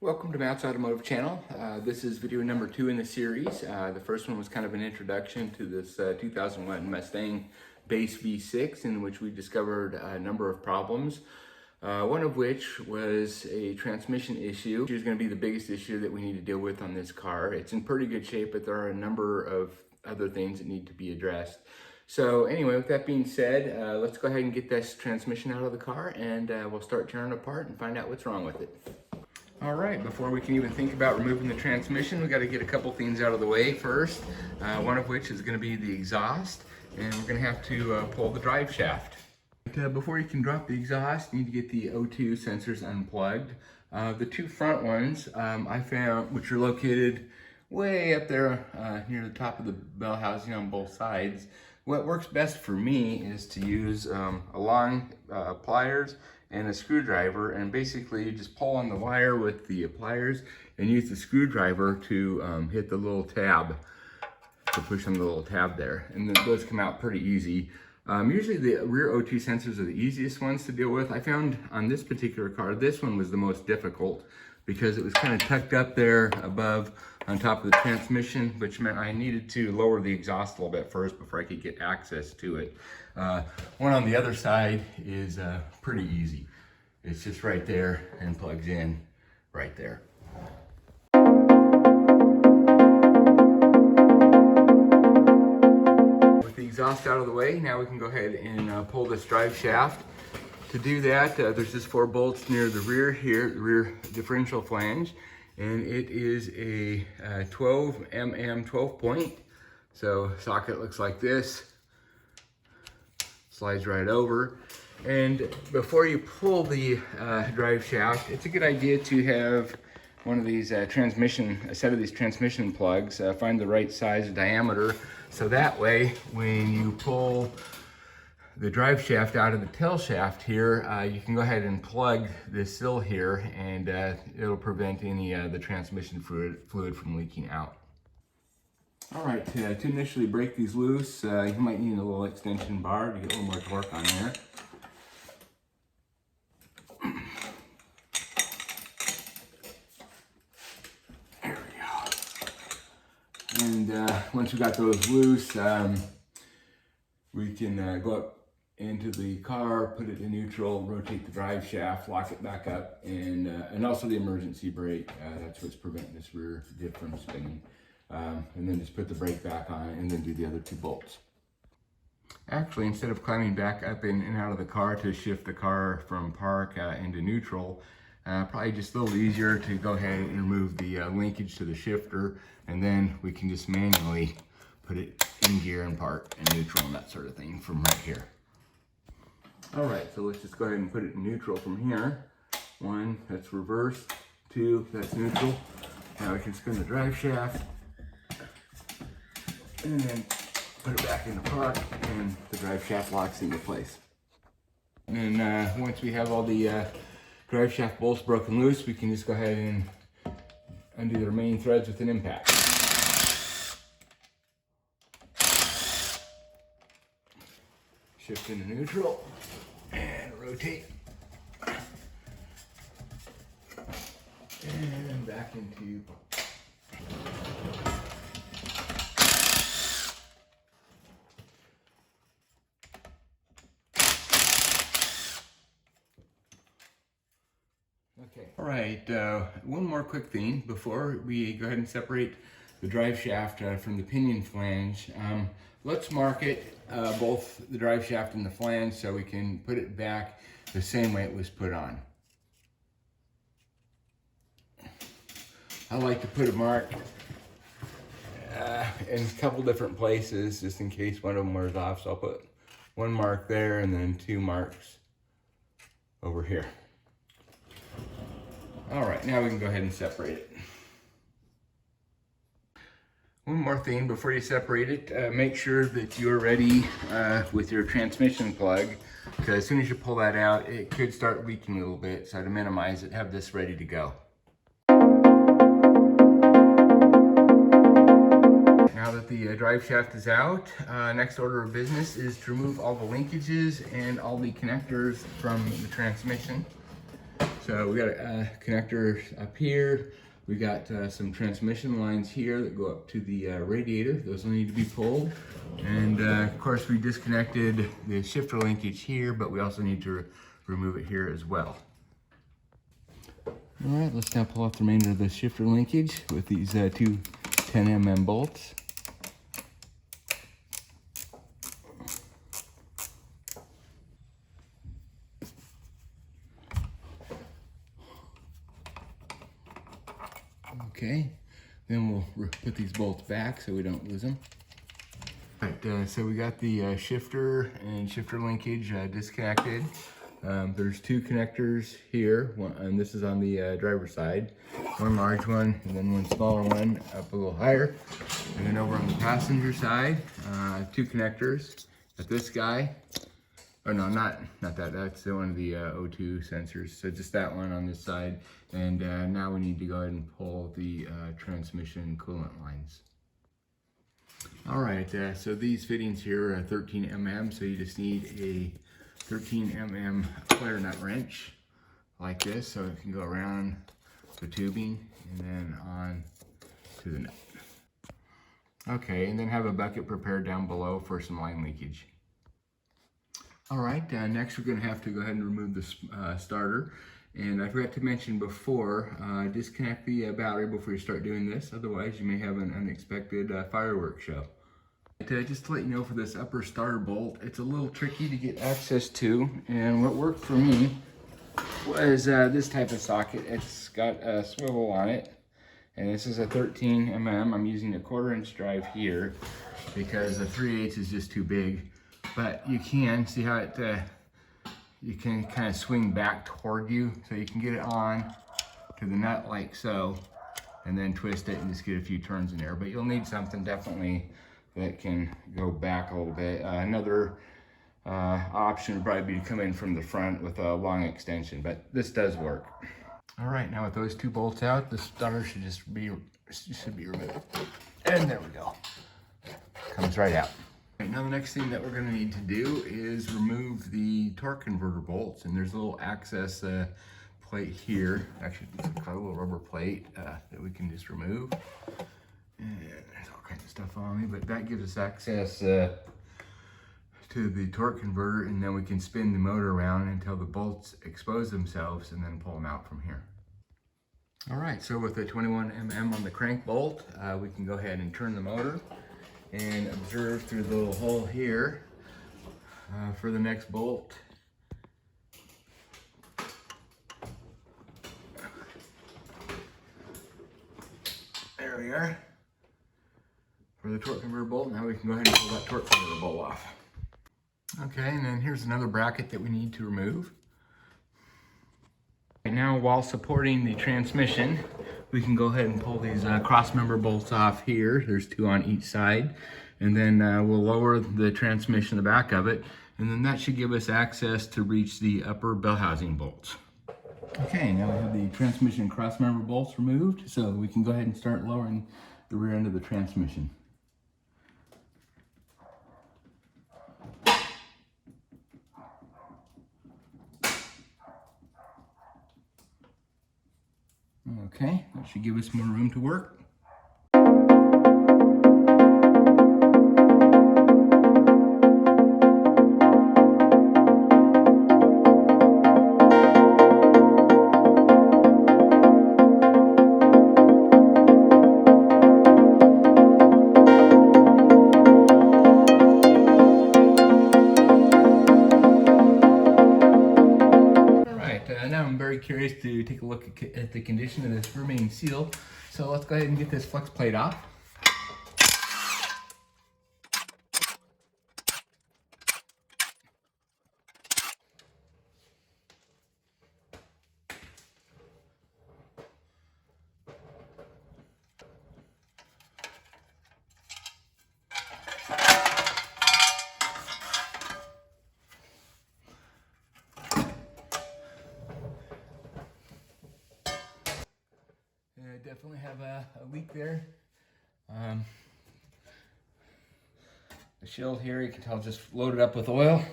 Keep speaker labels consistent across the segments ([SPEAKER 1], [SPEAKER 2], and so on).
[SPEAKER 1] Welcome to Matt's Automotive Channel. This is video number 2 in the series. The first one was kind of an introduction to this 2001 Mustang V6 in which we discovered a number of problems. One of which was a transmission issue, which is going to be the biggest issue that we need to deal with on this car. It's in pretty good shape, but there are a number of other things that need to be addressed. So anyway, with that being said, let's go ahead and get this transmission out of the car and we'll start tearing it apart and find out what's wrong with it. All right, before we can even think about removing the transmission, we got to get a couple things out of the way first, one of which is going to be the exhaust, and we're going to have to pull the drive shaft. Before you can drop the exhaust, you need to get the O2 sensors unplugged. The two front ones I found, which are located way up there near the top of the bell housing on both sides. What works best for me is to use a long pliers and a screwdriver, and basically you just pull on the wire with the pliers and use the screwdriver to hit the little tab, to push on the little tab there, and then those come out pretty easy. Usually the rear O2 sensors are the easiest ones to deal with. I found on this particular car, this one was the most difficult because it was kind of tucked up there above on top of the transmission, which meant I needed to lower the exhaust a little bit first before I could get access to it. One on the other side is pretty easy. It's just right there and plugs in right there. With the exhaust out of the way, now we can go ahead and pull this drive shaft. To do that, there's just 4 bolts near the rear here, the rear differential flange, and it is a 12 mm 12 point. So socket looks like this, slides right over. And before you pull the drive shaft, it's a good idea to have one of these a set of these transmission plugs, find the right size diameter, so that way when you pull the drive shaft out of the tail shaft here, you can go ahead and plug this sill here, and it'll prevent any the transmission fluid from leaking out. All right, to initially break these loose, you might need a little extension bar to get a little more torque on there. There we go. And once we got those loose, we can go up into the car, put it in neutral, rotate the drive shaft, lock it back up, and also the emergency brake. That's what's preventing this rear diff from spinning. And then just put the brake back on it and then do the other 2 bolts. Actually, instead of climbing back up and out of the car to shift the car from park into neutral, probably just a little easier to go ahead and remove the linkage to the shifter, and then we can just manually put it in gear and park and neutral and that sort of thing from right here. All right, so let's just go ahead and put it in neutral from here. 1, that's reverse. 2, that's neutral. Now we can spin the drive shaft and then put it back into park, and the drive shaft locks into place. And then once we have all the drive shaft bolts broken loose, we can just go ahead and undo the remaining threads with an impact. Shift into neutral and rotate, and back into okay. All right, one more quick thing before we go ahead and separate the drive shaft from the pinion flange. Let's mark it, both the drive shaft and the flange, so we can put it back the same way it was put on. I like to put a mark in a couple different places just in case one of them wears off. So I'll put 1 mark there and then 2 marks over here. All right, now we can go ahead and separate it. One more thing before you separate it, make sure that you're ready with your transmission plug, because as soon as you pull that out, it could start leaking a little bit. So to minimize it, have this ready to go. Now that the drive shaft is out, next order of business is to remove all the linkages and all the connectors from the transmission. So we got a connector up here. We got some transmission lines here that go up to the radiator. Those will need to be pulled. And of course we disconnected the shifter linkage here, but we also need to remove it here as well. All right, let's now pull off the remainder of the shifter linkage with these two 10mm bolts. Okay, then we'll put these bolts back so we don't lose them. All right, so we got the shifter and shifter linkage disconnected. There's two connectors here, and this is on the driver's side. One large one, and then one smaller one up a little higher. And then over on the passenger side, two connectors. Got this guy. Oh no, not that. That's one of the O2 sensors. So just that one on this side. And now we need to go ahead and pull the transmission coolant lines. All right, so these fittings here are 13mm. So you just need a 13mm flare nut wrench like this, so it can go around the tubing and then on to the nut. Okay, and then have a bucket prepared down below for some line leakage. All right, next we're going to have to go ahead and remove the starter. And I forgot to mention before, disconnect the battery before you start doing this, otherwise you may have an unexpected fireworks show. Just to let you know, for this upper starter bolt, it's a little tricky to get access to, and what worked for me was this type of socket. It's got a swivel on it, and this is a 13mm. I'm using a 1/4 inch drive here because the 3/8 is just too big. But you can see how it, you can kind of swing back toward you, so you can get it on to the nut like so, and then twist it and just get a few turns in there. But you'll need something definitely that can go back a little bit. Another option would probably be to come in from the front with a long extension, but this does work. All right, now with those two bolts out, the starter should be removed. And there we go. Comes right out. Right, now the next thing that we're going to need to do is remove the torque converter bolts, and there's a little access plate here. Actually, it's a little rubber plate that we can just remove. And there's all kinds of stuff on me, but that gives us access to the torque converter, and then we can spin the motor around until the bolts expose themselves and then pull them out from here. All right, so with the 21mm on the crank bolt, we can go ahead and turn the motor and observe through the little hole here for the next bolt. There we are. For the torque converter bolt, now we can go ahead and pull that torque converter bolt off. Okay, and then here's another bracket that we need to remove. Right now, while supporting the transmission, we can go ahead and pull these cross member bolts off here. There's two on each side. And then we'll lower the transmission, the back of it, and then that should give us access to reach the upper bell housing bolts. Okay, now we have the transmission cross member bolts removed, so we can go ahead and start lowering the rear end of the transmission. Okay, that should give us more room to work. Now I'm very curious to take a look at the condition of this remaining seal. So let's go ahead and get this flex plate off. Definitely have a leak there. The shield here, you can tell, just loaded up with oil.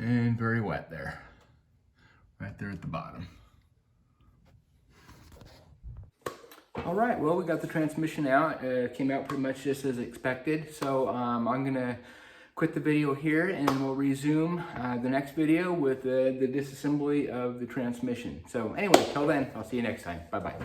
[SPEAKER 1] and very wet there, right there at the bottom. All right, well, we got the transmission out. It came out pretty much just as expected. So I'm gonna quit the video here and we'll resume the next video with the disassembly of the transmission. So anyway, till then, I'll see you next time. Bye-bye.